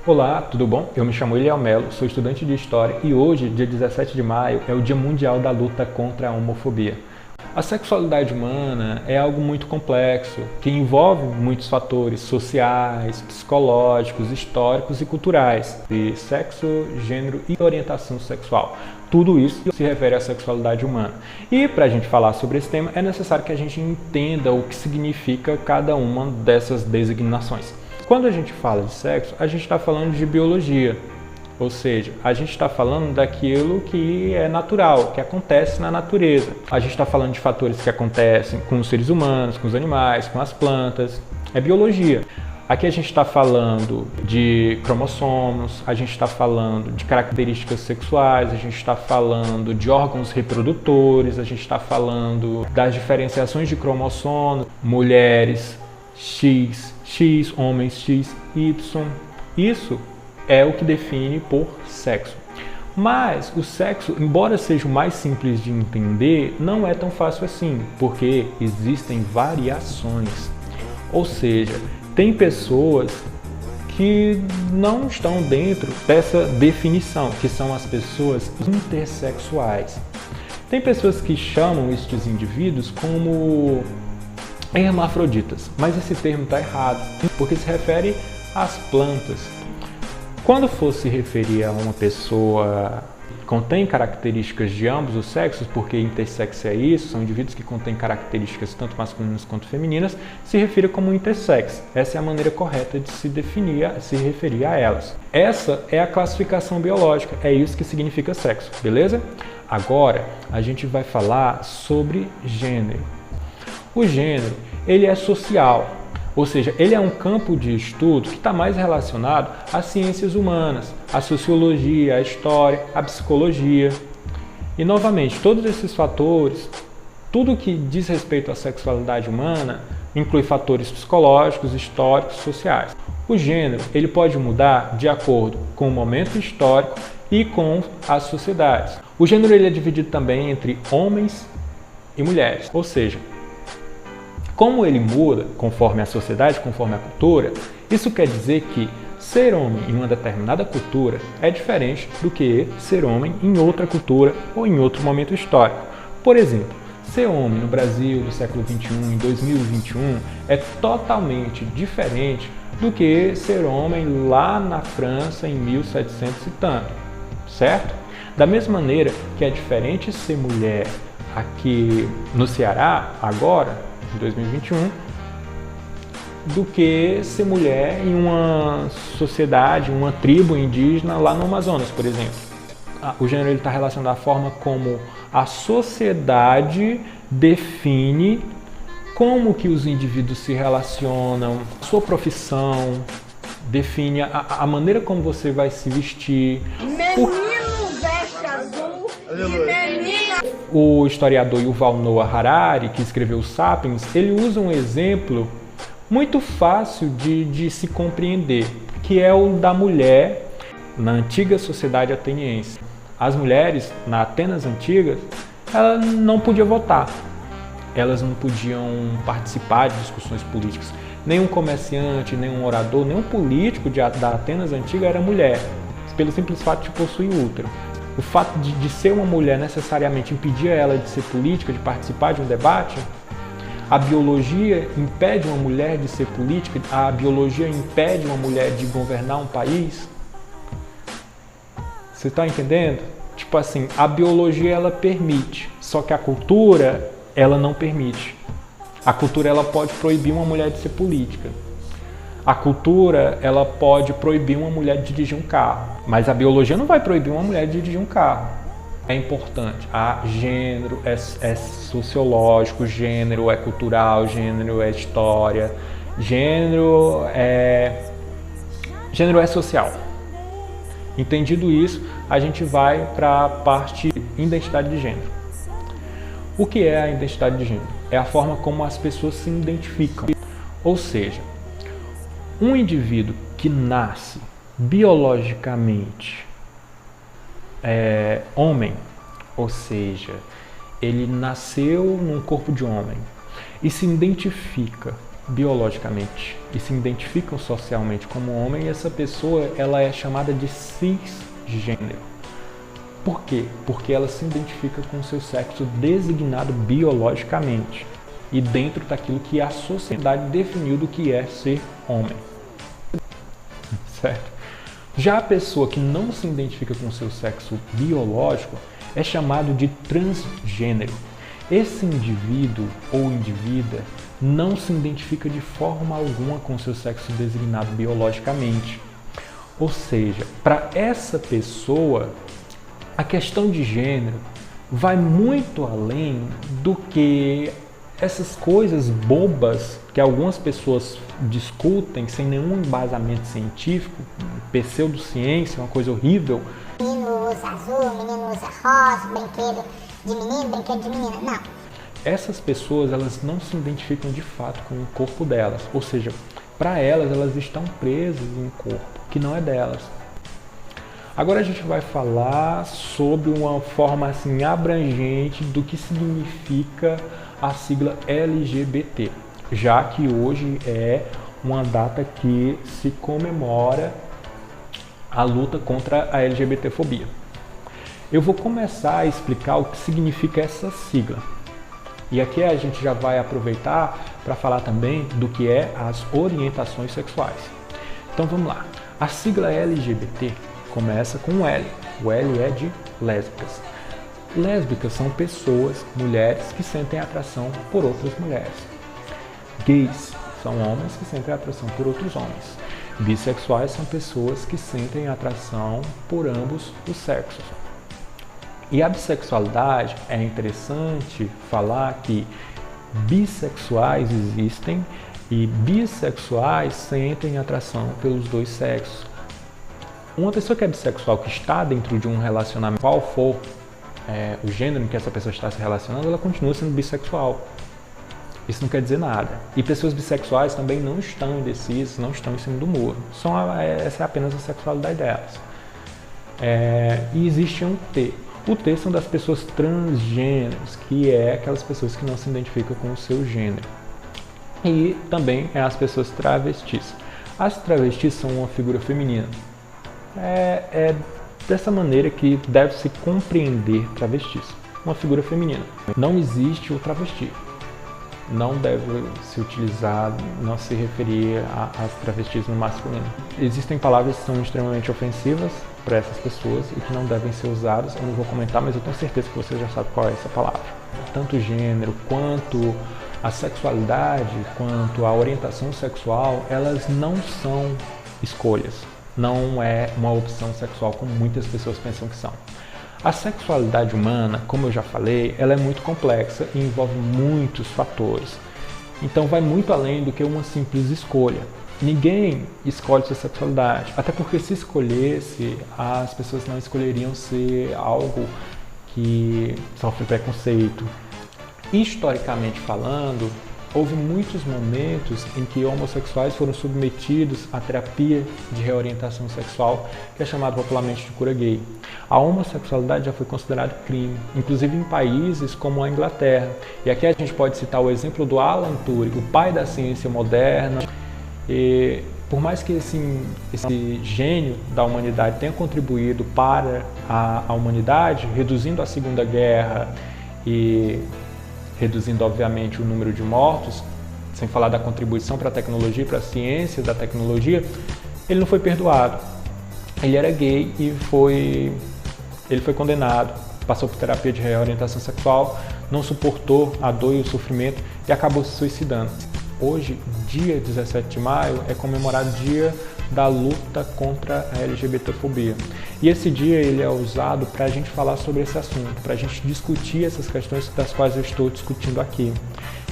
Olá, tudo bom? Eu me chamo Eliel Melo, sou estudante de História e hoje, dia 17 de maio, é o Dia Mundial da Luta contra a Homofobia. A sexualidade humana é algo muito complexo, que envolve muitos fatores sociais, psicológicos, históricos e culturais, de sexo, gênero e orientação sexual. Tudo isso se refere à sexualidade humana. E para a gente falar sobre esse tema, é necessário que a gente entenda o que significa cada uma dessas designações. Quando a gente fala de sexo, a gente está falando de biologia, ou seja, a gente está falando daquilo que é natural, que acontece na natureza. A gente está falando de fatores que acontecem com os seres humanos, com os animais, com as plantas. É biologia. Aqui a gente está falando de cromossomos, a gente está falando de características sexuais, a gente está falando de órgãos reprodutores, a gente está falando das diferenciações de cromossomos, mulheres, X, homens X, Y. Isso é o que define por sexo. Mas o sexo, embora seja o mais simples de entender, não é tão fácil assim, porque existem variações. Ou seja, tem pessoas que não estão dentro dessa definição, que são as pessoas intersexuais. Tem pessoas que chamam estes indivíduos como hermafroditas, mas esse termo está errado, porque se refere às plantas. Quando for se referir a uma pessoa que contém características de ambos os sexos, porque intersexo é isso, são indivíduos que contêm características tanto masculinas quanto femininas, se refere como intersexo. Essa é a maneira correta de se definir, se referir a elas. Essa é a classificação biológica, é isso que significa sexo, beleza? Agora a gente vai falar sobre gênero. O gênero, ele é social, ou seja, ele é um campo de estudo que está mais relacionado às ciências humanas, à sociologia, à história, à psicologia. E, novamente, todos esses fatores, tudo que diz respeito à sexualidade humana, inclui fatores psicológicos, históricos, sociais. O gênero, ele pode mudar de acordo com o momento histórico e com as sociedades. O gênero, ele é dividido também entre homens e mulheres, ou seja, como ele muda conforme a sociedade, conforme a cultura, isso quer dizer que ser homem em uma determinada cultura é diferente do que ser homem em outra cultura ou em outro momento histórico. Por exemplo, ser homem no Brasil do século XXI, em 2021, é totalmente diferente do que ser homem lá na França em 1700 e tanto, certo? Da mesma maneira que é diferente ser mulher aqui no Ceará, agora, em 2021, do que ser mulher em uma sociedade, uma tribo indígena lá no Amazonas, por exemplo. O gênero está relacionado à forma como a sociedade define como que os indivíduos se relacionam, sua profissão, define a maneira como você vai se vestir. Menino veste azul e menina... O historiador Yuval Noah Harari, que escreveu Sapiens, ele usa um exemplo muito fácil de se compreender, que é o da mulher na antiga sociedade ateniense. As mulheres, na Atenas antigas, elas não podiam votar, elas não podiam participar de discussões políticas. Nenhum comerciante, nenhum orador, nenhum político da Atenas antiga era mulher, pelo simples fato de possuir útero. O fato de ser uma mulher necessariamente impedia ela de ser política, de participar de um debate? A biologia impede uma mulher de ser política? A biologia impede uma mulher de governar um país? Você está entendendo? Tipo assim, a biologia ela permite, só que a cultura ela não permite. A cultura ela pode proibir uma mulher de ser política. A cultura, ela pode proibir uma mulher de dirigir um carro, mas a biologia não vai proibir uma mulher de dirigir um carro. É importante. Gênero é sociológico, gênero é cultural, gênero é história, gênero é social. Entendido isso, a gente vai para a parte identidade de gênero. O que é a identidade de gênero? É a forma como as pessoas se identificam. Ou seja, um indivíduo que nasce biologicamente homem, ou seja, ele nasceu num corpo de homem e se identifica biologicamente e se identificam socialmente como homem, e essa pessoa ela é chamada de cisgênero. Por quê? Porque ela se identifica com o seu sexo designado biologicamente e dentro daquilo que a sociedade definiu do que é ser homem. Certo? Já a pessoa que não se identifica com o seu sexo biológico é chamado de transgênero. Esse indivíduo ou indivídua não se identifica de forma alguma com o seu sexo designado biologicamente. Ou seja, para essa pessoa, a questão de gênero vai muito além do que essas coisas bobas que algumas pessoas discutem sem nenhum embasamento científico, pseudociência, uma coisa horrível. Menino usa azul, menino usa rosa, brinquedo de menino, brinquedo de menina. Não. Essas pessoas, elas não se identificam de fato com o corpo delas. Ou seja, para elas, elas estão presas em um corpo que não é delas. Agora a gente vai falar sobre uma forma assim abrangente do que significa a sigla LGBT, já que hoje é uma data que se comemora a luta contra a LGBTfobia. Eu vou começar a explicar o que significa essa sigla. E aqui a gente já vai aproveitar para falar também do que é as orientações sexuais. Então vamos lá. A sigla LGBT começa com um L. O L é de lésbicas. Lésbicas são pessoas, mulheres, que sentem atração por outras mulheres. Gays são homens que sentem atração por outros homens. Bissexuais são pessoas que sentem atração por ambos os sexos. E a bissexualidade, é interessante falar que bissexuais existem e bissexuais sentem atração pelos dois sexos. Uma pessoa que é bissexual, que está dentro de um relacionamento, qual for o gênero em que essa pessoa está se relacionando, ela continua sendo bissexual. Isso não quer dizer nada. E pessoas bissexuais também não estão indecisas, não estão em cima do muro. Essa é apenas a sexualidade delas. E existe um T. O T são das pessoas transgêneros, que é aquelas pessoas que não se identificam com o seu gênero. E também as pessoas travestis. As travestis são uma figura feminina. É dessa maneira que deve se compreender travestis. Uma figura feminina. Não existe o travesti. Não deve se utilizar, não se referir às travestis no masculino. Existem palavras que são extremamente ofensivas para essas pessoas e que não devem ser usadas. Eu não vou comentar, mas eu tenho certeza que você já sabe qual é essa palavra. Tanto o gênero, quanto a sexualidade, quanto a orientação sexual, elas não são escolhas. Não é uma opção sexual como muitas pessoas pensam que são. A sexualidade humana, como eu já falei, ela é muito complexa e envolve muitos fatores. Então vai muito além do que uma simples escolha. Ninguém escolhe sua sexualidade, até porque se escolhesse, as pessoas não escolheriam ser algo que sofre preconceito. Historicamente falando, houve muitos momentos em que homossexuais foram submetidos à terapia de reorientação sexual, que é chamada popularmente de cura gay. A homossexualidade já foi considerada crime, inclusive em países como a Inglaterra. E aqui a gente pode citar o exemplo do Alan Turing, o pai da ciência moderna. E por mais que esse gênio da humanidade tenha contribuído para a humanidade, reduzindo a Segunda Guerra e reduzindo, obviamente, o número de mortos, sem falar da contribuição para a tecnologia, para a ciência da tecnologia, ele não foi perdoado. Ele era gay e ele foi condenado, passou por terapia de reorientação sexual, não suportou a dor e o sofrimento e acabou se suicidando. Hoje, dia 17 de maio, é comemorado o Dia da Luta contra a LGBTfobia. E esse dia ele é usado para a gente falar sobre esse assunto, para a gente discutir essas questões das quais eu estou discutindo aqui.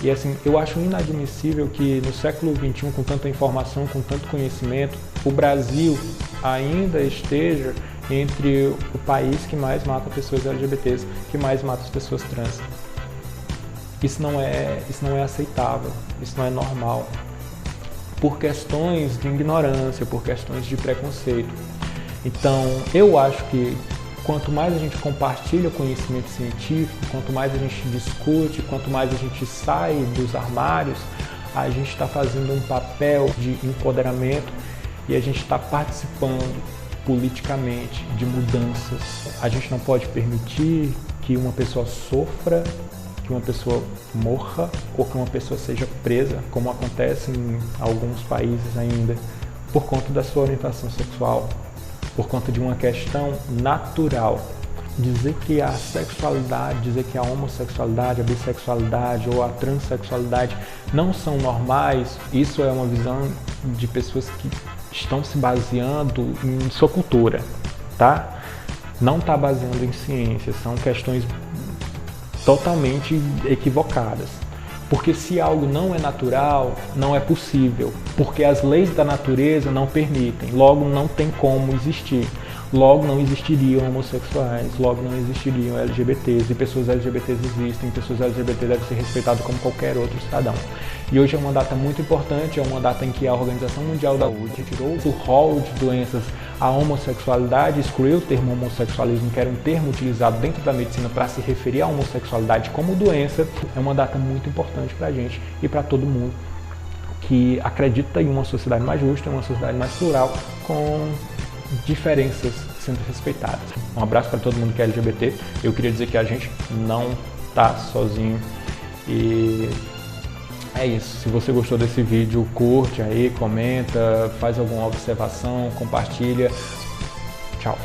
E assim, eu acho inadmissível que no século XXI, com tanta informação, com tanto conhecimento, o Brasil ainda esteja entre o país que mais mata pessoas LGBTs, que mais mata as pessoas trans. Isso não é aceitável, isso não é normal. Por questões de ignorância, por questões de preconceito. Então, eu acho que quanto mais a gente compartilha o conhecimento científico, quanto mais a gente discute, quanto mais a gente sai dos armários, a gente está fazendo um papel de empoderamento e a gente está participando politicamente de mudanças. A gente não pode permitir que uma pessoa sofra, que uma pessoa morra ou que uma pessoa seja presa, como acontece em alguns países ainda, por conta da sua orientação sexual, por conta de uma questão natural. Dizer que a sexualidade, dizer que a homossexualidade, a bissexualidade ou a transexualidade não são normais, isso é uma visão de pessoas que estão se baseando em sua cultura, tá? Não está baseando em ciência, são questões totalmente equivocadas. Porque se algo não é natural, não é possível, porque as leis da natureza não permitem, logo não tem como existir. Logo não existiriam homossexuais, logo não existiriam LGBTs, e pessoas LGBTs existem, pessoas LGBT devem ser respeitadas como qualquer outro cidadão. E hoje é uma data muito importante, é uma data em que a Organização Mundial da Saúde tirou do rol de doenças a homossexualidade, excluiu o termo homossexualismo, que era um termo utilizado dentro da medicina para se referir à homossexualidade como doença. É uma data muito importante para a gente e para todo mundo que acredita em uma sociedade mais justa, em uma sociedade mais plural, com diferenças sendo respeitadas. Um abraço para todo mundo que é LGBT. Eu queria dizer que a gente não tá sozinho. E é isso. Se você gostou desse vídeo, curte aí, comenta, faz alguma observação, compartilha. Tchau.